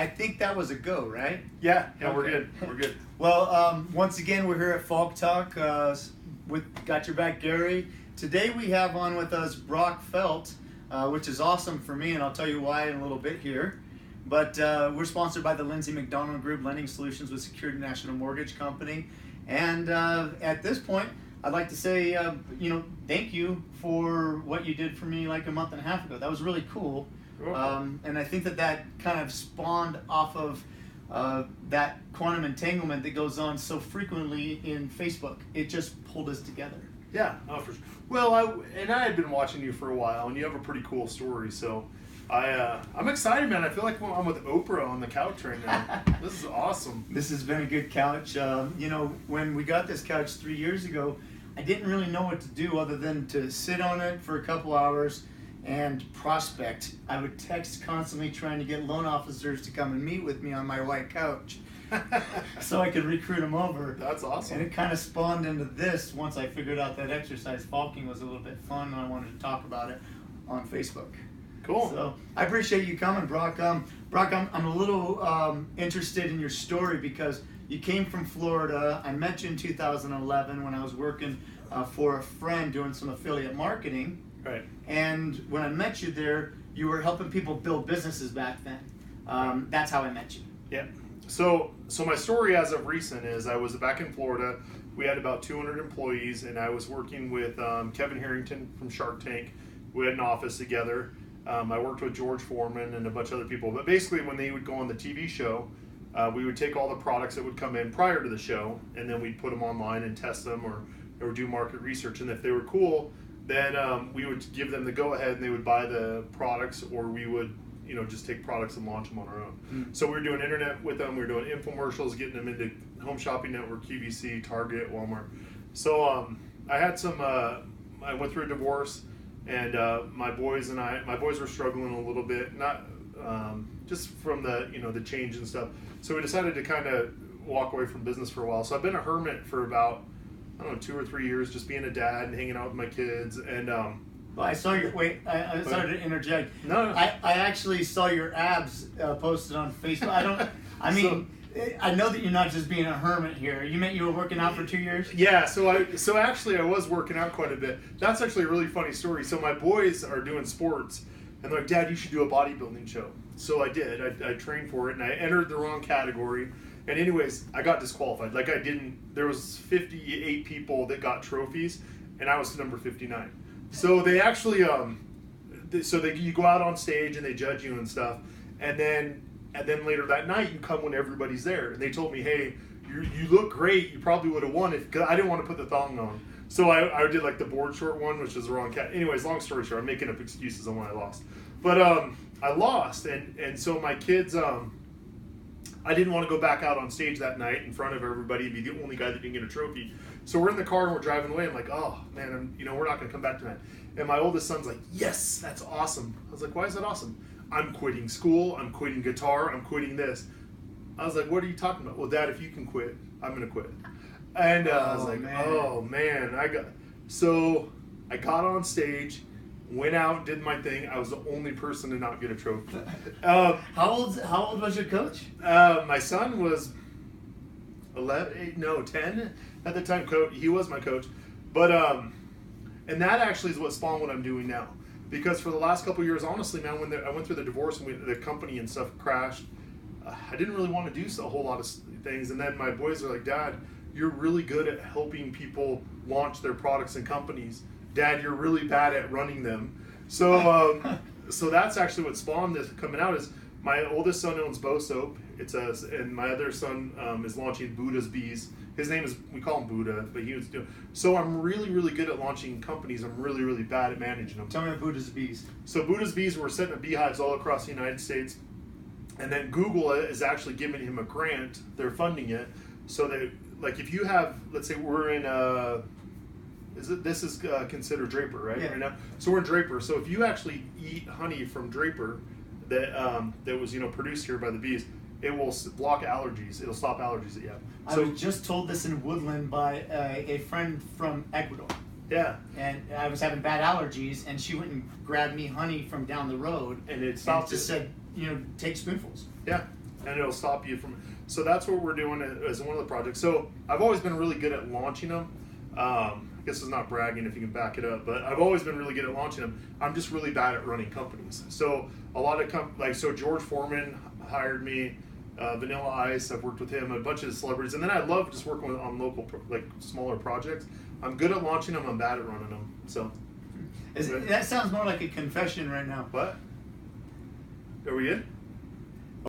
I think that was a go, right? Yeah, Okay. we're good. We're good. Well, once again, we're here at FalkTalk with Got Your Back Gary. Today we have on with us Brock Felt, which is awesome for me, and I'll tell you why in a little bit here. But we're sponsored by the Lindsay McDonald Group Lending Solutions with Security National Mortgage Company. And at this point, I'd like to say, thank you for what you did for me like a month and a half ago. That was really cool. And I think that kind of spawned off of that quantum entanglement that goes on so frequently in Facebook. It just pulled us together. Yeah, for sure. Well, I had been watching you for a while, and you have a pretty cool story, so I'm excited, man. I feel like I'm with Oprah on the couch right now. This is awesome. This has been a good couch. When we got this couch 3 years ago, I didn't really know what to do other than to sit on it for a couple hours and prospect. I would text constantly trying to get loan officers to come and meet with me on my white couch so I could recruit them over. That's awesome. And it kind of spawned into this once I figured out that exercise falking was a little bit fun, and I wanted to talk about it on Facebook. Cool. So I appreciate you coming, Brock. Brock, I'm a little interested in your story because you came from Florida. I met you in 2011 when I was working for a friend doing some affiliate marketing. Right. And when I met you there, you were helping people build businesses back then. That's how I met you. Yeah. So my story as of recent is I was back in Florida. We had about 200 employees, and I was working with Kevin Harrington from Shark Tank. We had an office together. I worked with George Foreman and a bunch of other people. But basically, when they would go on the TV show, we would take all the products that would come in prior to the show, and then we'd put them online and test them or do market research. And if they were cool, then we would give them the go-ahead, and they would buy the products, or we would just take products and launch them on our own. So we were doing internet with them. We were doing infomercials, getting them into Home Shopping Network, QVC, Target, Walmart. So I had some, I went through a divorce, and my boys were struggling a little bit, not just from the the change and stuff. So we decided to kind of walk away from business for a while. So I've been a hermit for about 2 or 3 years, just being a dad and hanging out with my kids. And well, I saw your I sorry to interject. No. I actually saw your abs posted on Facebook. I know that you're not just being a hermit here. You meant you were working out for 2 years? Yeah, so actually I was working out quite a bit. That's actually a really funny story. So my boys are doing sports, and they're like, Dad, you should do a bodybuilding show. So I did. I trained for it, and I entered the wrong category. And anyways, I got disqualified. There was 58 people that got trophies, and I was number 59. So they actually, you go out on stage and they judge you and stuff, and then later that night you come when everybody's there. And they told me, hey, you look great. You probably would have won because I didn't want to put the thong on. So I did like the board short one, which is the wrong cat. Anyways, long story short, I'm making up excuses on why I lost. But I lost, and so my kids, I didn't want to go back out on stage that night in front of everybody and be the only guy that didn't get a trophy. So we're in the car and we're driving away. I'm like, oh man, we're not going to come back tonight. And my oldest son's like, yes, that's awesome. I was like, why is that awesome? I'm quitting school. I'm quitting guitar. I'm quitting this. I was like, what are you talking about? Well, Dad, if you can quit, I'm going to quit. And I was like, man. Oh man, so I got on stage, went out, did my thing. I was the only person to not get a trophy. How old was your coach? My son was 10 at the time. He was my coach, but and that actually is what spawned what I'm doing now. Because for the last couple of years, honestly, man, when I went through the divorce and the company and stuff crashed, I didn't really want to do a whole lot of things. And then my boys are like, Dad, you're really good at helping people launch their products and companies. Dad, you're really bad at running them. So so that's actually what spawned this coming out. Is my oldest son owns Bow Soap. And my other son is launching Buddha's Bees. His name is, we call him Buddha, but he was doing. So I'm really, really good at launching companies. I'm really, really bad at managing them. Tell me about Buddha's Bees. So Buddha's Bees, we're setting up beehives all across the United States. And then Google is actually giving him a grant. They're funding it. So that, like, if you have, let's say we're in this is considered Draper, right? Yeah. Right now. So we're in Draper. So if you actually eat honey from Draper that was produced here by the bees, it will block allergies. It'll stop allergies that you have. I was just told this in Woodland by a friend from Ecuador. Yeah. And I was having bad allergies, and she went and grabbed me honey from down the road, and it stopped. And just said, take spoonfuls. Yeah. and it'll stop you from. So that's what we're doing as one of the projects. So I've always been really good at launching them. I guess it's not bragging if you can back it up, but I've always been really good at launching them. I'm just really bad at running companies. So a lot of so George Foreman hired me, Vanilla Ice. I've worked with him, a bunch of celebrities, and then I love just working on local, smaller projects. I'm good at launching them. I'm bad at running them. So that sounds more like a confession right now. What? Are we in?